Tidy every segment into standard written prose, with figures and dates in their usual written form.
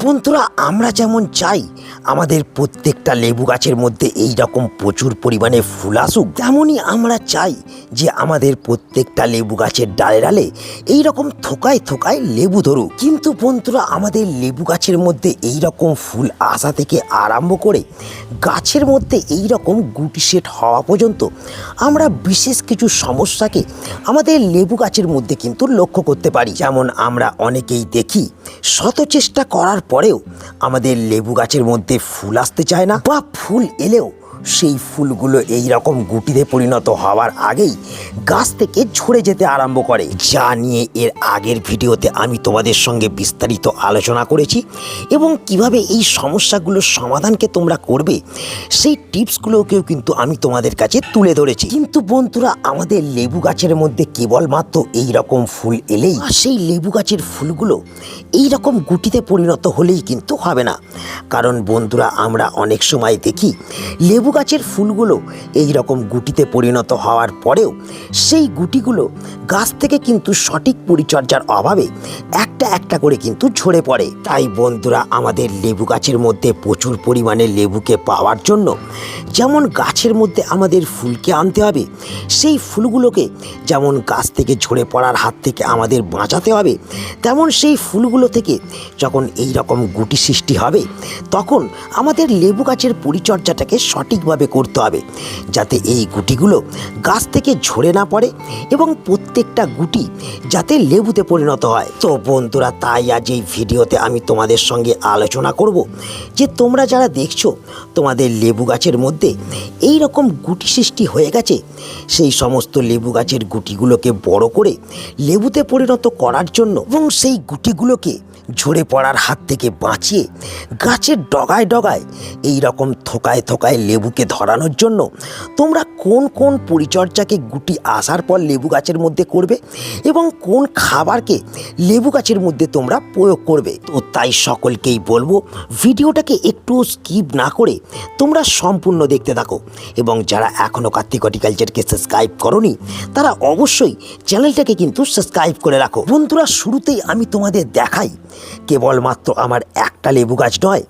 বন্ধুরা, আমরা যেমন চাই আমাদের প্রত্যেকটা লেবু গাছের মধ্যে এই রকম প্রচুর পরিমাণে ফুল আসুক, তেমনই আমরা চাই যে আমাদের প্রত্যেকটা লেবু গাছের ডালে ডালে এই রকম থোকায় থোকায় লেবু ধরুক। কিন্তু বন্ধুরা, আমাদের লেবু গাছের মধ্যে এই রকম ফুল আসা থেকে আরম্ভ করে গাছের মধ্যে এই রকম গুটি সেট হওয়া পর্যন্ত আমরা বিশেষ কিছু সমস্যাকে আমাদের লেবু গাছের মধ্যে কিন্তু লক্ষ্য করতে পারি। যেমন আমরা অনেকেই দেখি শত চেষ্টা করার পরেও আমাদের লেবু গাছের মধ্যে ফুল আসতে চায় না, বা ফুল এলেও সেই ফুলগুলো এই রকম গুটিতে পরিণত হওয়ার আগেই গাছ থেকে ঝরে যেতে আরম্ভ করে, যা নিয়ে এর আগের ভিডিওতে আমি তোমাদের সঙ্গে বিস্তারিত আলোচনা করেছি এবং কিভাবে এই সমস্যাগুলোর সমাধানকে তোমরা করবে সেই টিপসগুলোকেও কিন্তু আমি তোমাদের কাছে তুলে ধরেছি। কিন্তু বন্ধুরা, আমাদের লেবু গাছের মধ্যে কেবলমাত্র এই রকম ফুল এলেই সেই লেবু গাছের ফুলগুলো এই রকম গুটিতে পরিণত হলেই কিন্তু হবে না। কারণ বন্ধুরা, আমরা অনেক সময় দেখি লেবু গাছের ফুলগুলো এই রকম গুটিতে পরিণত হওয়ার পরেও সেই গুটিগুলো গাছ থেকে কিন্তু সঠিক পরিচর্যার অভাবে একটা একটা করে কিন্তু ঝরে পড়ে। তাই বন্ধুরা, আমাদের লেবু গাছের মধ্যে প্রচুর পরিমাণে লেবুকে পাওয়ার জন্য যেমন গাছের মধ্যে আমাদের ফুলকে আনতে হবে, সেই ফুলগুলোকে যেমন গাছ থেকে ঝরে পড়ার হাত থেকে আমাদের বাঁচাতে হবে, তেমন সেই ফুলগুলো থেকে যখন এই রকম গুটি সৃষ্টি হবে তখন আমাদের লেবু গাছের পরিচর্যাটাকে সঠিকভাবে করতে হবে, যাতে এই গুটিগুলো গাছ থেকে ঝরে না পড়ে এবং প্রত্যেকটা গুটি যাতে লেবুতে পরিণত হয়। তো বন্ধুরা, তাই আজ এই ভিডিওতে আমি তোমাদের সঙ্গে আলোচনা করব যে তোমরা যারা দেখছো তোমাদের লেবু গাছের মধ্যে এই রকম গুটি সৃষ্টি হয়ে গেছে, সেই সমস্ত লেবু গাছের গুটিগুলোকে বড় করে লেবুতে পরিণত করার জন্য এবং সেই গুটিগুলোকে ঝরে পড়ার হাত থেকে বাঁচিয়ে গাছের ডগায় ডগায় এই রকম থোকায় থোকায় লেবুকে ধরানোর জন্য তোমরা কোন কোন পরিচর্যাকে গুটি আসার পর লেবু গাছের মধ্যে করবে এবং কোন খাবারকে লেবু গাছের মধ্যে তোমরা প্রয়োগ করবে। তো তাই সকলকেই বলবো ভিডিওটাকে একটু স্কিপ না করে তোমরা সম্পূর্ণ দেখতে থাকো, এবং যারা এখনও কার্তিক হর্টিকালচারকে সাবস্ক্রাইব করোনি তারা অবশ্যই চ্যানেলটাকে কিন্তু সাবস্ক্রাইব করে রাখো। বন্ধুরা, শুরুতেই আমি তোমাদের দেখাই কেবলমাত্র আমার একটা লেবু গাছ নয়,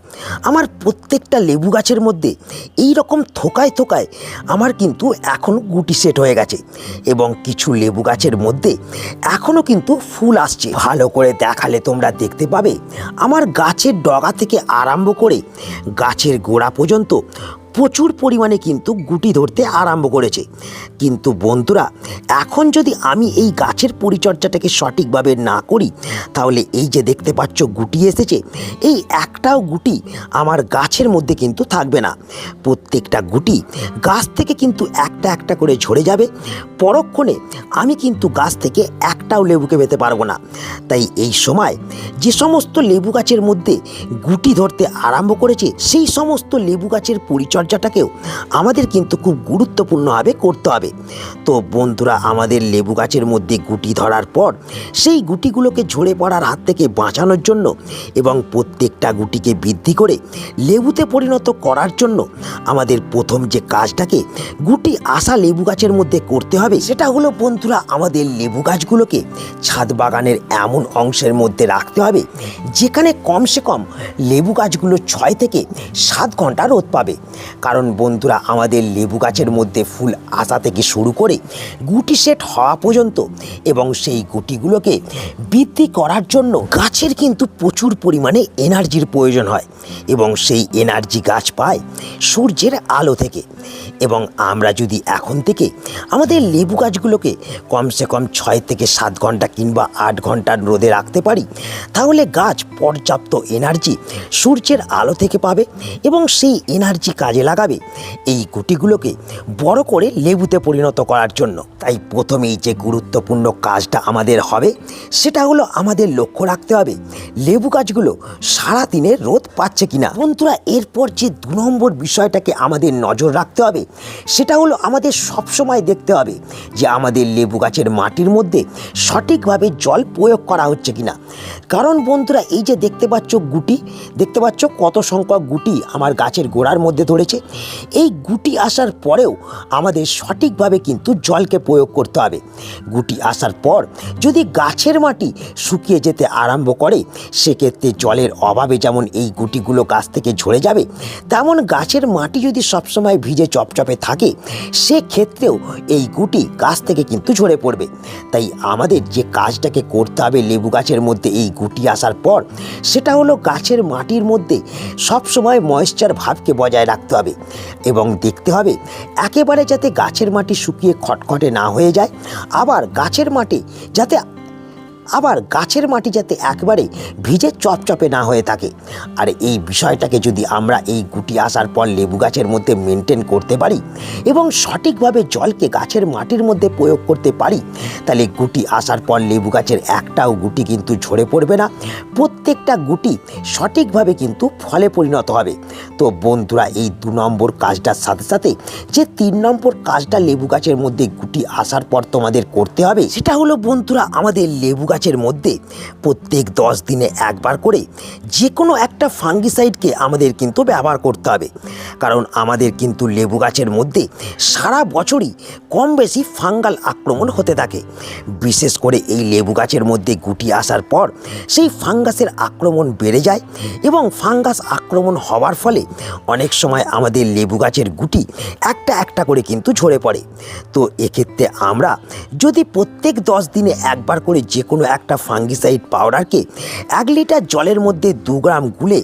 আমার প্রত্যেকটা লেবু গাছের মধ্যে এই রকম থোকায় থোকায় আমার কিন্তু এখন গুটি সেট হয়ে গেছে এবং কিছু লেবু গাছের মধ্যে এখনও কিন্তু ফুল আসছে। ভালো করে দেখালে তোমরা দেখতে পাবে আমার গাছের ডগা থেকে আরম্ভ করে গাছের গোড়া পর্যন্ত প্রচুর পরিমাণে কিন্তু গুটি ধরতে আরম্ভ করেছে। কিন্তু বন্ধুরা, এখন যদি আমি এই গাছের পরিচর্যাটাকে সঠিকভাবে না করি তাহলে এই যে দেখতে পাচ্ছ গুটি এসেছে, এই একটাও গুটি আমার গাছের মধ্যে কিন্তু থাকবে না। প্রত্যেকটা গুটি গাছ থেকে কিন্তু একটা একটা করে ঝরে যাবে, পরক্ষণে আমি কিন্তু গাছ থেকে একটাও লেবুকে পেতে পারবো না। তাই এই সময় যে সমস্ত লেবু গাছের মধ্যে গুটি ধরতে আরম্ভ করেছে সেই সমস্ত লেবু গাছের পরিচর্যাটাকেও আমাদের কিন্তু খুব গুরুত্বপূর্ণভাবে করতে হবে। তো বন্ধুরা, আমাদের লেবু গাছের মধ্যে গুটি ধরার পর সেই গুটিগুলোকে ঝরে পড়ার হাত থেকে বাঁচানোর জন্য এবং প্রত্যেকটা গুটিকে বৃদ্ধি করে লেবুতে পরিণত করার জন্য আমাদের প্রথম যে কাজটাকে গুটি আসা লেবু গাছের মধ্যে করতে হবে সেটা হলো বন্ধুরা, আমাদের লেবু গাছগুলোকে ছাদ বাগানের এমন অংশের মধ্যে রাখতে হবে যেখানে কমসে কম লেবু গাছগুলো 6 থেকে 7 ঘন্টা রোদ পাবে। কারণ বন্ধুরা, আমাদের লেবু গাছের মধ্যে ফুল আসা থেকে শুরু করে গুটি সেট হওয়া পর্যন্ত এবং সেই গুটিগুলোকে বৃদ্ধি করার জন্য গাছের কিন্তু প্রচুর পরিমাণে এনার্জির প্রয়োজন হয় এবং সেই এনার্জি গাছ পায় সূর্যের আলো থেকে। এবং আমরা যদি এখন থেকে আমাদের লেবু গাছগুলোকে কমসে কম 6 থেকে 7 ঘন্টা কিংবা 8 ঘন্টার রোদে রাখতে পারি তাহলে গাছ পর্যাপ্ত এনার্জি সূর্যের আলো থেকে পাবে এবং সেই এনার্জি কাজে লাগাবে এই গুটিগুলোকে বড় করে লেবুতে পরিণত করার জন্য। তাই প্রথমেই যে গুরুত্বপূর্ণ কাজটা আমাদের হবে সেটা হলো আমাদের লক্ষ্য রাখতে হবে লেবু গাছগুলো সারাদিনের রোদ পাচ্ছে কিনা। বন্ধুরা, এরপর যে 2 নম্বর বিষয়টাকে আমাদের নজর রাখতে হবে সেটা হলো আমাদের সবসময় দেখতে হবে যে আমাদের লেবু গাছের মাটির মধ্যে সঠিকভাবে জল প্রয়োগ করা হচ্ছে কিনা। কারণ বন্ধুরা, এই যে দেখতে পাচ্ছ গুটি, দেখতে পাচ্ছ কত সংখ্যক গুটি আমার গাছের গোড়ার মধ্যে ধরেছে, হয়েছে। এই গুটি আসার পরেও আমাদের সঠিকভাবে কিন্তু জলকে প্রয়োগ করতে হবে। গুটি আসার পর যদি গাছের মাটি শুকিয়ে যেতে আরম্ভ করে, সেক্ষেত্রে জলের অভাবে যেমন এই গুটিগুলো গাছ থেকে ঝরে যাবে, তেমন গাছের মাটি যদি সবসময় ভিজে চপচপে থাকে, সেক্ষেত্রেও এই গুটি গাছ থেকে কিন্তু ঝরে পড়বে। তাই আমাদের যে কাজটাকে করতে হবে লেবু গাছের মধ্যে এই গুটি আসার পর, সেটা হলো গাছের মাটির মধ্যে সবসময় ময়েশ্চার ভাবকে বজায় রাখতে হবে এবং দেখতে হবে একেবারে যাতে গাছের মাটি শুকিয়ে খটখটে না হয়ে যায়, আবার গাছের মাটি যাতে একবারে ভিজে চপচপে না হয়ে থাকে। আর এই বিষয়টাকে যদি আমরা এই গুটি আসার পর লেবু গাছের মধ্যে মেনটেন করতে পারি এবং সঠিকভাবে জলকে গাছের মাটির মধ্যে প্রয়োগ করতে পারি, তাহলে গুটি আসার পর লেবু গাছের একটাও গুটি কিন্তু ঝরে পড়বে না, প্রত্যেকটা গুটি সঠিকভাবে কিন্তু ফলে পরিণত হবে। তো বন্ধুরা, এই 2 নম্বর কাজটার সাথে সাথে যে 3 নম্বর কাজটা লেবু গাছের মধ্যে গুটি আসার পর তোমাদের করতে হবে, সেটা হলো বন্ধুরা, আমাদের লেবু গাছের মধ্যে প্রত্যেক 10 দিনে একবার করে যে কোনো একটা ফাঙ্গিসাইডকে আমাদের কিন্তু ব্যবহার করতে হবে। কারণ আমাদের কিন্তু লেবু গাছের মধ্যে সারা বছরই কম বেশি ফাঙ্গাল আক্রমণ হতে থাকে। বিশেষ করে এই লেবু গাছের মধ্যে গুটি আসার পর সেই ফাঙ্গাসের আক্রমণ বেড়ে যায় এবং ফাঙ্গাস আক্রমণ হওয়ার ফলে অনেক সময় আমাদের লেবু গাছের গুটি একটা একটা করে কিন্তু ঝরে পড়ে। তো এক্ষেত্রে আমরা যদি প্রত্যেক 10 দিনে একবার করে যে কোনো একটা ফাঙ্গিসাইড পাউডারকে 1 লিটার জলের মধ্যে 2 গ্রাম গুলে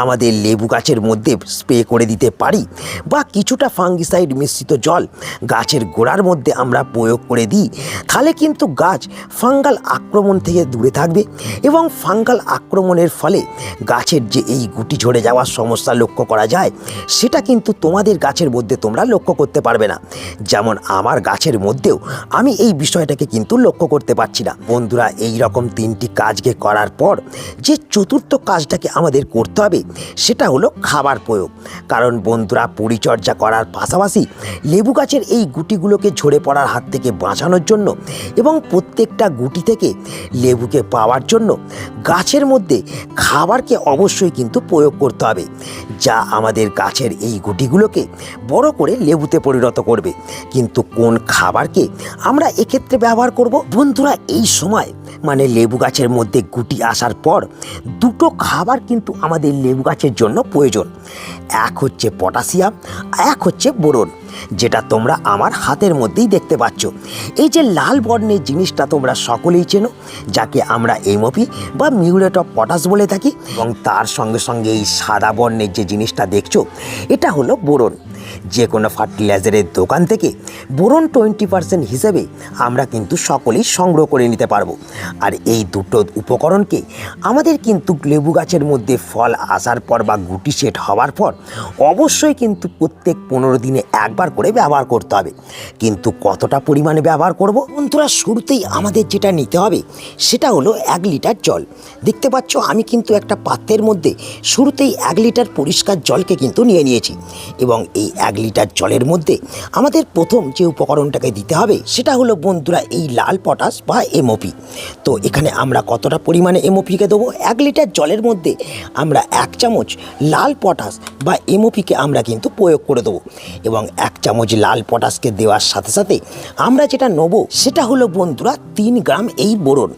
আমাদের লেবু গাছের মধ্যে স্প্রে করে দিতে পারি, বা কিছুটা ফাঙ্গিসাইড মিশ্রিত জল গাছের গোড়ার মধ্যে আমরা প্রয়োগ করে দিই, তাহলে কিন্তু গাছ ফাঙ্গাল আক্রমণ থেকে দূরে থাকবে এবং ফাঙ্গাল আক্রমণের ফলে গাছের যে এই গুটি ঝরে যাওয়ার সমস্যা লক্ষ্য করা যায়, সেটা কিন্তু তোমাদের গাছের মধ্যে তোমরা লক্ষ্য করতে পারবে না। যেমন আমার গাছের মধ্যেও আমি এই বিষয়টাকে কিন্তু লক্ষ্য করতে পারছি না। বন্ধুরা, এই রকম 3টি কাজকে করার পর যে চতুর্থ কাজটাকে আমাদের করতে হবে, সেটা হলো খাবার প্রয়োগ। কারণ বন্ধুরা, পরিচর্যা করার পাশাপাশি লেবু গাছের এই গুটিগুলোকে ঝরে পড়ার হাত থেকে বাঁচানোর জন্য এবং প্রত্যেকটা গুটি থেকে লেবুকে পাওয়ার জন্য গাছের মধ্যে খাবারকে অবশ্যই কিন্তু প্রয়োগ করতে হবে, যা আমাদের গাছের এই গুটিগুলোকে বড় করে লেবুতে পরিণত করবে। কিন্তু কোন খাবারকে আমরা এক্ষেত্রে ব্যবহার করব? বন্ধুরা, এই সময় মানে লেবু গাছের মধ্যে গুটি আসার পর 2টো খাবার কিন্তু আমাদের লেবু গাছের জন্য প্রয়োজন। এক হচ্ছে পটাশিয়াম, এক হচ্ছে বোরন, যেটা তোমরা আমার হাতের মধ্যেই দেখতে পাচ্ছ। এই যে লাল বর্ণের জিনিসটা তোমরা সকলেই চেনো, যাকে আমরা এমওপি বা মিউরেট অফ পটাশ বলে থাকি, এবং তার সঙ্গে সঙ্গে এই সাদা বর্ণের যে জিনিসটা দেখছো, এটা হলো বোরন। যে কোনো ফার্টিলাইজারের দোকান থেকে বোরন 20% হিসেবে আমরা কিন্তু সকলেই সংগ্রহ করে নিতে পারবো। আর এই 2টো উপকরণকে আমাদের কিন্তু লেবু গাছের মধ্যে ফল আসার পর বা গুটি সেট হওয়ার পর অবশ্যই কিন্তু প্রত্যেক 15 দিনে একবার করে ব্যবহার করতে হবে। কিন্তু কতটা পরিমাণে ব্যবহার করব? বন্ধুরা, শুরুতেই আমাদের যেটা নিতে হবে সেটা হলো 1 লিটার জল। দেখতে পাচ্ছ, আমি কিন্তু একটা পাত্রের মধ্যে শুরুতেই 1 লিটার পরিষ্কার জলকে কিন্তু নিয়ে নিয়েছি, এবং এই 1 লিটার জলের মধ্যে আমাদের প্রথম যে উপকরণটাকে দিতে হবে সেটা হলো বন্ধুরা এই লাল পটাশ বা এমওপি। তো এখানে আমরা কতটা পরিমাণে এমওপিকে দেবো? 1 লিটার জলের মধ্যে আমরা 1 চামচ লাল পটাশ বা এমওপিকে আমরা কিন্তু প্রয়োগ করে দেবো, এবং 1 চামচ লাল পটাশকে দেওয়ার সাথে সাথে আমরা যেটা নেব সেটা হলো বন্ধুরা 3 গ্রাম এই বোরন।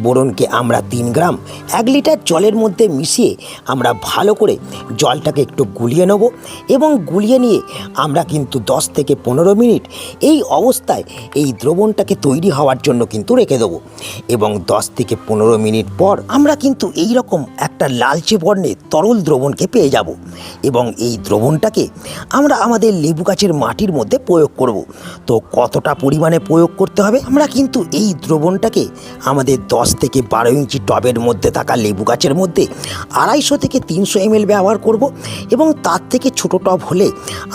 বোরনকে আমরা 3 গ্রাম 1 লিটার জলের মধ্যে মিশিয়ে আমরা ভালো করে জলটাকে একটু গুলিয়ে নেব, এবং গুলিয়ে নিয়ে আমরা কিন্তু 10 থেকে 15 মিনিট এই অবস্থায় এই দ্রবণটাকে তৈরি হওয়ার জন্য কিন্তু রেখে দেবো। এবং 10 থেকে 15 মিনিট পর আমরা কিন্তু এই রকম একটা লালচে বর্ণের তরল দ্রবণকে পেয়ে যাব, এবং এই দ্রবণটাকে আমরা আমাদের লেবু গাছের মাটির মধ্যে প্রয়োগ করব। তো কতটা পরিমাণে প্রয়োগ করতে হবে? আমরা কিন্তু এই দ্রবণটাকে আমাদের 10 থেকে 12 ইঞ্চি টবের মধ্যে থাকা লেবু গাছের মধ্যে 250 থেকে 300 ml ব্যবহার করব, এবং তার থেকে ছোট টব হলে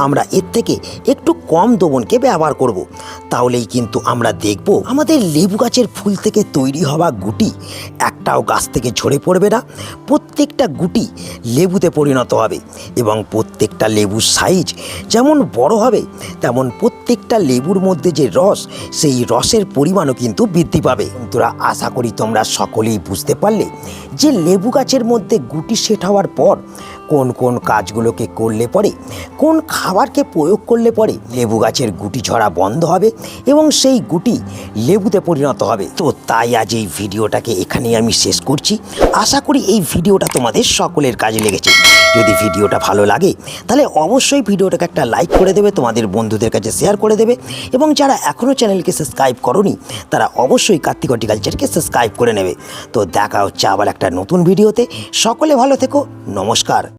আমরা এর থেকে একটু কম দ্রবণকে ব্যবহার করব। তাহলেই কিন্তু আমরা দেখব আমাদের লেবু গাছের ফুল থেকে তৈরি হওয়া গুটি একটাও গাছ থেকে ঝরে পড়বে না, প্রত্যেকটা গুটি লেবুতে পরিণত হবে, এবং প্রত্যেকটা লেবুর সাইজ যেমন বড় হবে তেমন প্রত্যেকটা লেবুর মধ্যে যে রস, সেই রসের পরিমাণও কিন্তু বৃদ্ধি পাবে। বন্ধুরা, আশা করি তোমরা সকলেই বুঝতে পারলে যে লেবু গাছের মধ্যে গুটি সেট হওয়ার পর কোন কোন কাজগুলোকে করলে পরে, কোন খাবারকে প্রয়োগ করলে পরে লেবু গাছের গুটি ঝরা বন্ধ হবে এবং সেই গুটি লেবুতে পরিণত হবে। তো তাই আজ এই ভিডিওটাকে এখানেই আমি শেষ করছি। আশা করি এই ভিডিওটা তোমাদের সকলের কাজে লেগেছে। যদি ভিডিওটা ভালো লাগে তাহলে অবশ্যই ভিডিওটাকে একটা লাইক করে দেবে, তোমাদের বন্ধুদের কাছে শেয়ার করে দেবে এবং যারা এখনও চ্যানেলকে সাবস্ক্রাইব করোনি তারা অবশ্যই কার্তিক হর্টিকালচারকে সাবস্ক্রাইব করে নেবে। তো দেখা হচ্ছে আবার একটা নতুন ভিডিওতে। সকলে ভালো থেকো, নমস্কার।